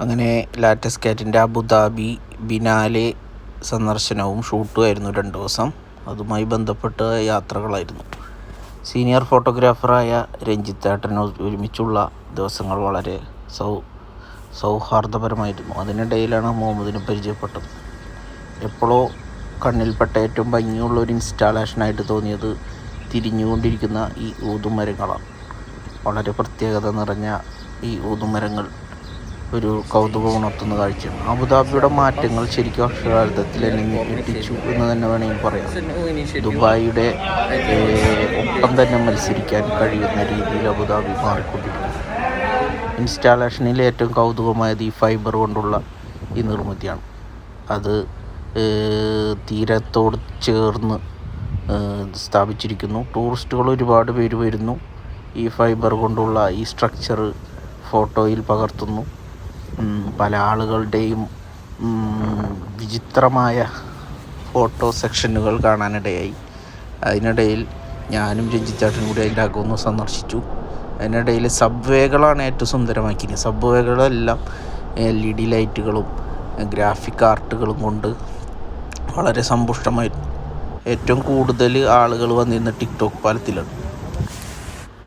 അങ്ങനെ ലാറ്റസ് കാറ്റിൻ്റെ Abu Dhabi biennale സന്ദർശനവും ഷൂട്ടുമായിരുന്നു 2 ദിവസം. അതുമായി ബന്ധപ്പെട്ട യാത്രകളായിരുന്നു. സീനിയർ ഫോട്ടോഗ്രാഫറായ രഞ്ജിത്തേട്ടൻ ഒരുമിച്ചുള്ള ദിവസങ്ങൾ വളരെ സൗഹാർദ്ദപരമായിരുന്നു. അതിനിടയിലാണ് മുഹമ്മദിനെ പരിചയപ്പെട്ടത്. എപ്പോഴോ കണ്ണിൽപ്പെട്ട ഏറ്റവും ഭംഗിയുള്ള ഒരു ഇൻസ്റ്റാളേഷനായിട്ട് തോന്നിയത് തിരിഞ്ഞുകൊണ്ടിരിക്കുന്ന ഈ ഊതുമരങ്ങളാണ്. വളരെ പ്രത്യേകത നിറഞ്ഞ ഈ ഊതുമരങ്ങൾ ഒരു കൗതുകം ഉണർത്തുന്ന കാഴ്ചയാണ്. അബുദാബിയുടെ മാറ്റങ്ങൾ ശരിക്കും അക്ഷരാർത്ഥത്തിൽ എന്നെ ഞെട്ടിച്ചു എന്ന് തന്നെ വേണമെങ്കിൽ പറയാം. ദുബായിയുടെ ഒപ്പം തന്നെ മത്സരിക്കാൻ കഴിയുന്ന രീതിയിൽ അബുദാബി മാറിക്കൊണ്ടിരിക്കുന്നു. ഇൻസ്റ്റാളേഷനിൽ ഏറ്റവും കൗതുകമായത് ഈ ഫൈബർ കൊണ്ടുള്ള ഈ നിർമ്മിതിയാണ്. അത് തീരത്തോട് ചേർന്ന് സ്ഥാപിച്ചിരിക്കുന്നു. ടൂറിസ്റ്റുകൾ ഒരുപാട് പേര് വരുന്നു. ഈ ഫൈബർ കൊണ്ടുള്ള ഈ സ്ട്രക്ചർ ഫോട്ടോയിൽ പകർത്തുന്നു. പല ആളുകളുടെയും വിചിത്രമായ ഫോട്ടോ സെക്ഷനുകൾ കാണാനിടയായി. അതിനിടയിൽ ഞാനും രഞ്ജിത്തേട്ടനും കൂടി അതിൻ്റെ അകമൊന്ന് സന്ദർശിച്ചു. അതിനിടയിൽ സബ്വേകളാണ് ഏറ്റവും സുന്ദരമാക്കിയത്. സബ്വേകളെല്ലാം LED ലൈറ്റുകളും ഗ്രാഫിക് ആർട്ടുകളും കൊണ്ട് വളരെ സമ്പുഷ്ടമായിരുന്നു. ഏറ്റവും കൂടുതൽ ആളുകൾ വന്നിരുന്ന ടിക്ടോക്ക് പാലത്തിലാണ്.